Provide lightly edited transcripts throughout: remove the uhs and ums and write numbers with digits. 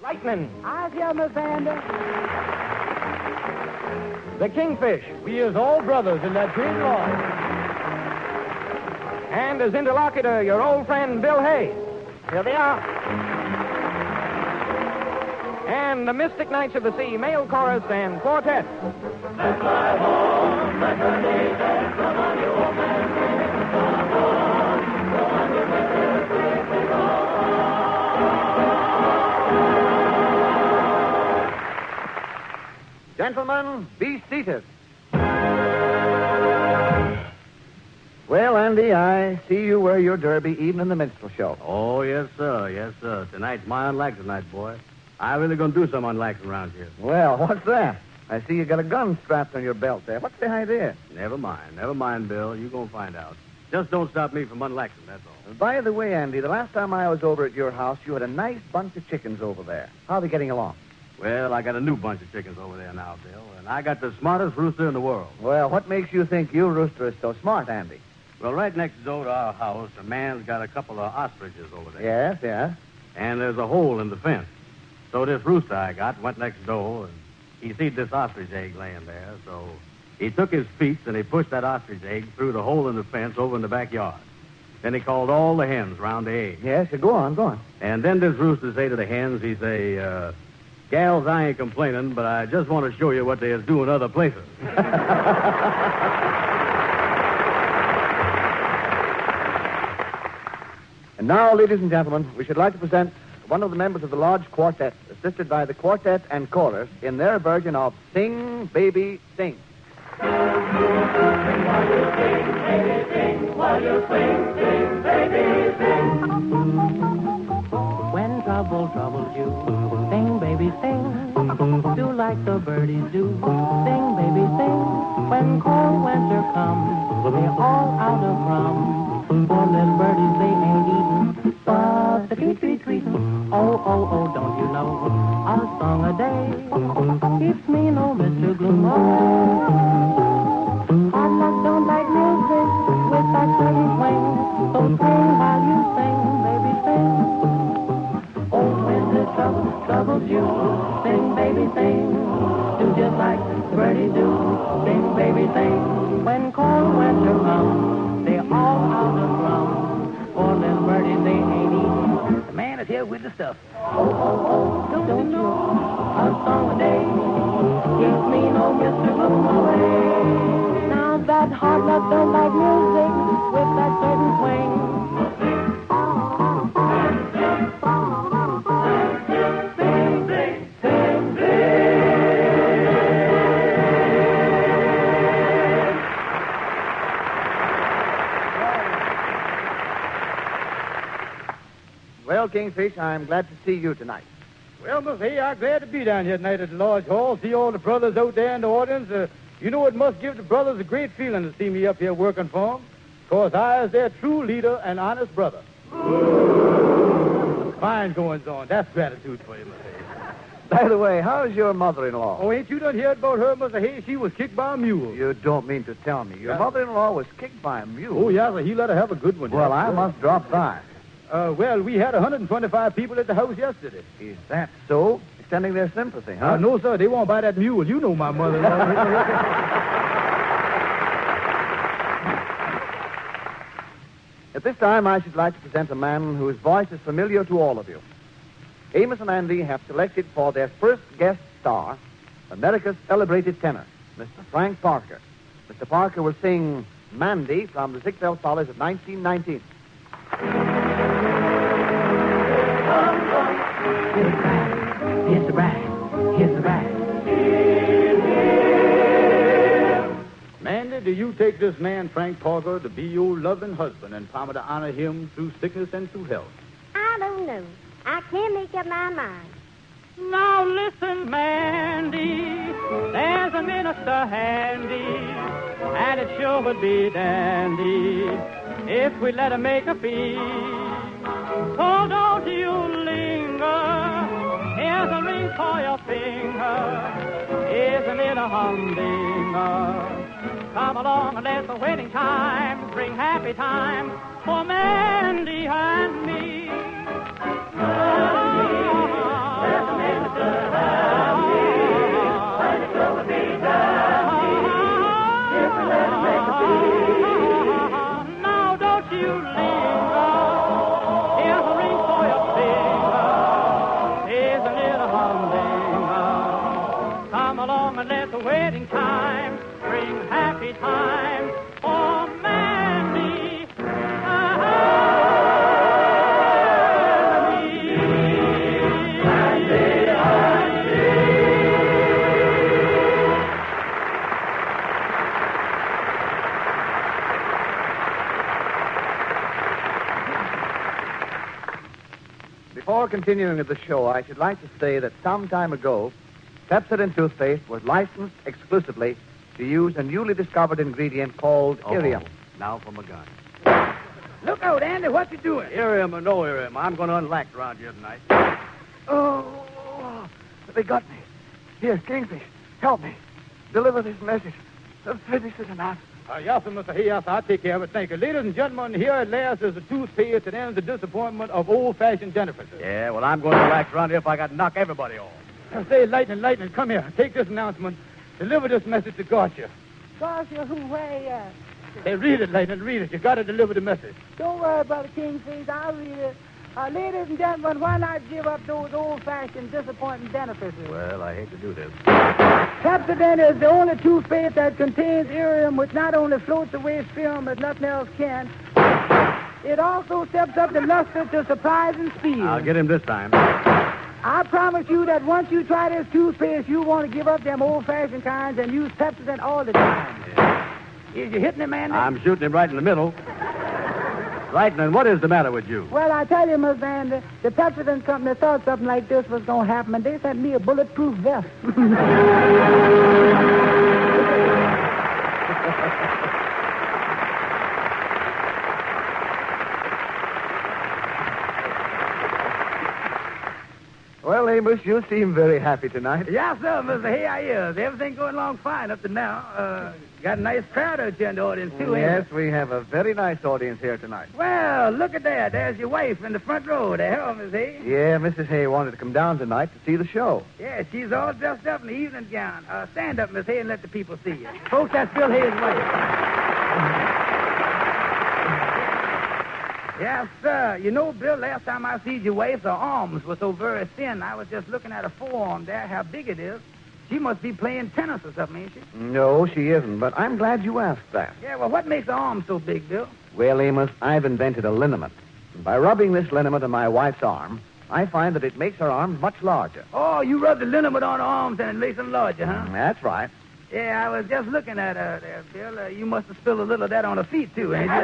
Lightning. I hear Miss Andy. The Kingfish. We is all brothers in that great law. And as interlocutor, your old friend Bill Hayes. Here they are. And the Mystic Knights of the Sea, male chorus and quartet. Let's fly home, let the nation come on, you old man, come on, go on your winter, quickly gone. Gentlemen, be seated. Well, Andy, I see you wear your derby even in the minstrel show. Oh, yes, sir. Yes, sir. Tonight's my unlaxing night, boy. I'm really going to do some unlaxing around here. Well, what's that? I see you got a gun strapped on your belt there. What's the idea? Never mind, Bill. You're going to find out. Just don't stop me from unlaxing, that's all. By the way, Andy, the last time I was over at your house, you had a nice bunch of chickens over there. How are they getting along? Well, I got a new bunch of chickens over there now, Bill, and I got the smartest rooster in the world. Well, what makes you think your rooster is so smart, Andy? Well, right next door to our house, a man's got a couple of ostriches over there. Yes, yes. And there's a hole in the fence. So this rooster I got went next door, and he seen this ostrich egg laying there, so he took his feet and he pushed that ostrich egg through the hole in the fence over in the backyard. Then he called all the hens round the egg. Yes, go on. And then this rooster say to the hens, he say, gals, I ain't complaining, but I just want to show you what they is doing other places. And now, ladies and gentlemen, we should like to present one of the members of the Lodge Quartet, assisted by the quartet and chorus in their version of Sing, Baby, Sing. Sing while you sing, baby, sing while you sing, baby, sing. When trouble troubles you, sing, baby, sing. Do like the birdies do, sing, baby, sing. When cold winter comes, they're all out of rum. Poor little birdies, they ain't eating, but the tweet. Oh, don't you know, a song a day keeps me no Mr. Gloom. Hard luck don't like music with that certain swing, so sing while you sing, baby, sing. Oh, when the troubles you, sing, baby, sing. Do just like the birdies do, sing, baby, sing. When cold winter comes, they're all out of rum. Poor little birdies, they ain't eating. The man is here with the stuff. Oh, don't you? A song a day keeps me no Mr. Gloom away. Now that hard luck don't like music with that certain swing. Well, Kingfish, I'm glad to see you tonight. Well, Miss Hay, I'm glad to be down here tonight at the Lodge Hall, see all the brothers out there in the audience. You know, it must give the brothers a great feeling to see me up here working for them, because I is their true leader and honest brother. Fine goings on. That's gratitude for you, Miss Hay. By the way, how's your mother-in-law? Oh, ain't you done heard about her, Mr. Hay? She was kicked by a mule. You don't mean to tell me. Your mother-in-law was kicked by a mule? Oh, yeah, he let her have a good one. Well, yeah. I must drop by. Well, we had 125 people at the house yesterday. Is that so? Extending their sympathy, huh? No, sir. They won't buy that mule. You know my mother-in-law. At this time, I should like to present a man whose voice is familiar to all of you. Amos and Andy have selected for their first guest star America's celebrated tenor, Mr. Frank Parker. Mr. Parker will sing Mandy from the Ziegfeld Follies of 1919. Here's the bride, here's the bride. Mandy, do you take this man, Frank Parker, to be your loving husband and promise to honor him through sickness and through health? I don't know. I can't make up my mind. Now listen, Mandy, there's a minister handy, and it sure would be dandy if we let him make a fee. So don't you linger, here's a ring for your finger, isn't it a humdinger? Come along and let the wedding time bring happy times for Mandy and me. let the wedding time bring happy times for Mandy and me. Mandy and me. Before continuing with the show, I should like to say that some time ago, Pepsodent toothpaste was licensed exclusively to use a newly discovered ingredient called irium. Now for my gun. Look out, Andy. What you doing? Irium or no irium, I'm going to unlax around here tonight. Oh, they got me. Here, Kingfish, help me. Deliver this message. Finish this announcement. Yes, sir, Mr. Hayes. I'll take care of it. Thank you. Ladies and gentlemen, here at last is the toothpaste that ends the disappointment of old-fashioned Jennifer. Yeah, well, I'm going to relax around here if I got to knock everybody off. Say, Lightning, come here. Take this announcement. Deliver this message to Gotcha. Gotcha, who, where you at? Hey, read it, Lightning, read it. You got to deliver the message. Don't worry about the Kingfish. I'll read it. Ladies and gentlemen, why not give up those old-fashioned disappointing benefits? Well, I hate to do this. Pepsodent is the only toothpaste that contains irium, which not only floats away film, but nothing else can. It also steps up the luster to surprising speed. I'll get him this time. I promise you that once you try this toothpaste, you want to give up them old-fashioned kinds and use Pepsodent all the time. Is you hitting him, Andy? I'm shooting him right in the middle. Lightning, what is the matter with you? Well, I tell you, Miss Andy, the Pepsodent company thought something like this was going to happen, and they sent me a bulletproof vest. Well, Amos, you seem very happy tonight. Yes, sir, Mr. Hayes. Everything going along fine up to now. Got a nice crowd out here in the audience, too, ain't Yes, we have a very nice audience here tonight. it? Well, look at that. There's your wife in the front row there. Hello, Miss Hayes. Yeah, Mrs. Hay wanted to come down tonight to see the show. Yeah, she's all dressed up in the evening gown. Stand up, Miss Hayes, and let the people see you. Folks, that's Bill Hayes' wife. Yes, sir. You know, Bill, last time I seen your wife, her arms were so very thin. I was just looking at her forearm there, how big it is. She must be playing tennis or something, ain't she? No, she isn't, but I'm glad you asked that. Yeah, well, what makes her arms so big, Bill? Well, Amos, I've invented a liniment. And by rubbing this liniment on my wife's arm, I find that it makes her arms much larger. Oh, you rub the liniment on her arms and it makes them larger, huh? That's right. Yeah, I was just looking at her there, Bill. You must have spilled a little of that on her feet, too, ain't you?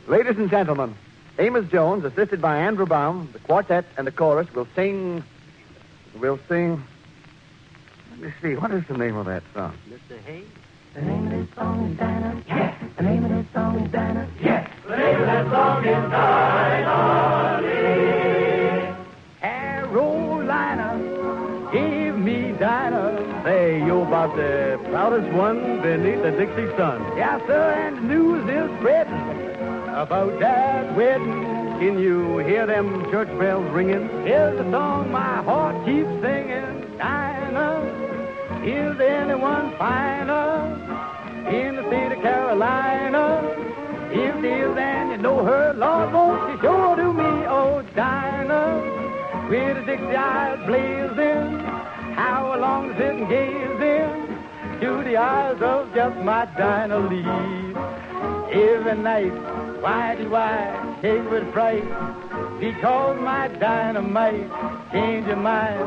Ladies and gentlemen, Amos Jones, assisted by Andrew Baum, the quartet and the chorus, will sing... Let me see, what is the name of that song? Mr. Hayes? The name of this song is Dinah. Yeah. The name of this song is Dinah. Yes, the name of that song is Dinah. Carolina, give me Dinah. Say, you about the proudest one beneath the Dixie sun. Yes, sir, and the news is spreading about that wedding. Can you hear them church bells ringing? Here's the song my heart keeps singing. Dinah, is there anyone finer in the state of Carolina? If there is and you know her, Lord, won't you show to me, oh Dinah, with the Dixie eyes blazing, how long to sit and gaze in to the eyes of just my Dinah Lee. Every night, why do I shake with fright? Because my dynamite change your mind.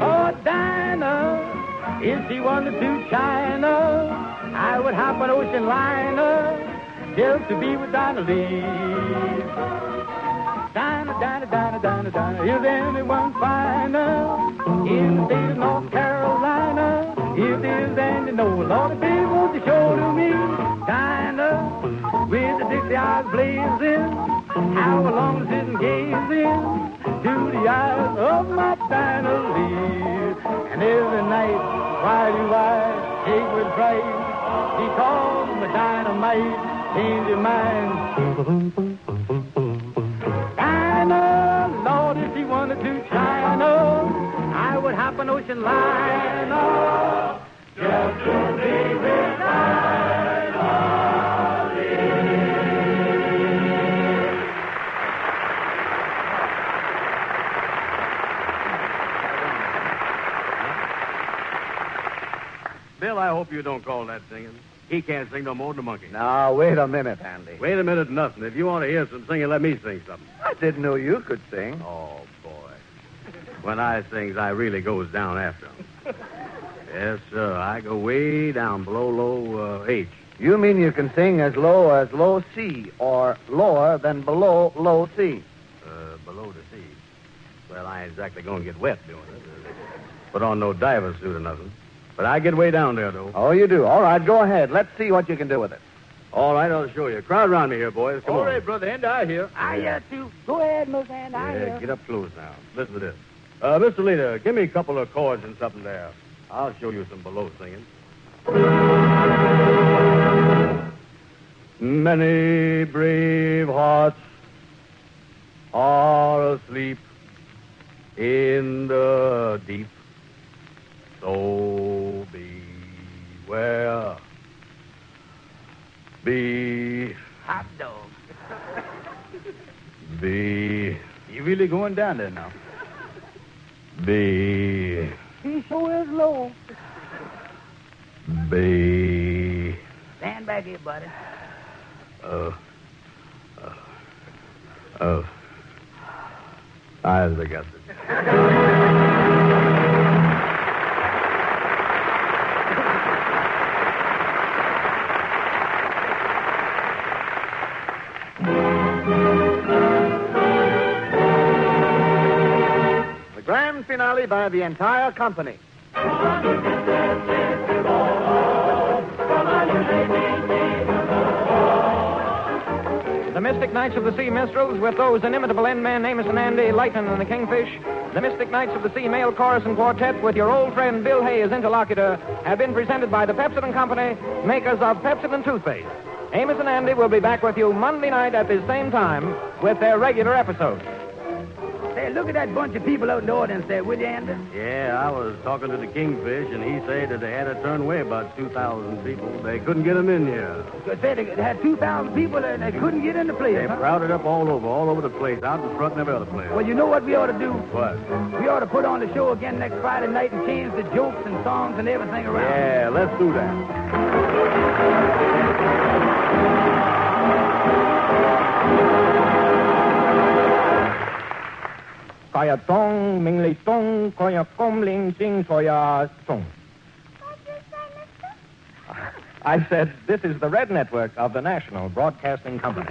Oh, Dinah, if she wanted to China, I would hop an ocean liner just to be with Dinah Lee. Dinah, Dinah, Dinah, Dinah, Dinah, is anyone finer in the state of North Carolina? If there's and you know, Lord, baby, won't you show to me, Dinah, with the Dixie eyes blazing, how long to sit and gaze in to the eyes of my Dinah Lee. And every night, why do I shake with fright? Because my dynamite change your mind. Dinah, Lord, if she wanted to China, I would hop an ocean liner just to be with Dinah Lee. you don't call that singing. He can't sing no more than the monkey. Now, wait a minute, Andy. Wait a minute, nothing. If you want to hear some singing, let me sing something. I didn't know you could sing. Oh, boy. When I sings, I really goes down after 'em. Yes, sir. I go way down below low H. You mean you can sing as low C or lower than below low C? Below the sea. Well, I ain't exactly going to get wet doing it. Put on no diver suit or nothing. But I get way down there, though. Oh, you do. All right, go ahead. Let's see what you can do with it. All right, I'll show you. Crowd around me here, boys. Come All on. right, Brother Andy, I hear. I hear too. Go ahead, Miss Ann. I Yeah, hear. get up close now. Listen to this. Mr. Leader, give me a couple of chords and something there. I'll show you some below singing. Many brave hearts are asleep in the deep. So beware. Hot dog. You really going down there now? He sure is low. Stand back here, buddy. I guess it. The grand finale by the entire company. The Mystic Knights of the Sea Minstrels, with those inimitable end men, Amos'n, Andy, Lightnin, and the Kingfish. The Mystic Knights of the Sea Male Chorus and Quartet, with your old friend Bill Hay as interlocutor, have been presented by the Pepsodent Company, makers of Pepsodent Toothpaste. Amos'n, Andy will be back with you Monday night at this same time with their regular episode. Say, look at that bunch of people out in the audience there, will you, Andy? Yeah, I was talking to the Kingfish, and he said that they had to turn away about 2,000 people. They couldn't get them in here. They said they had 2,000 people and they couldn't get in the place. They Huh? crowded up all over the place, out in front and every other place. Well, you know what we ought to do? What? We ought to put on the show again next Friday night and change the jokes and songs and everything around. Yeah, let's do that. Kaya tong, ming li tong, kaya kom ling sing soya song. I said, this is the Red Network of the National Broadcasting Company.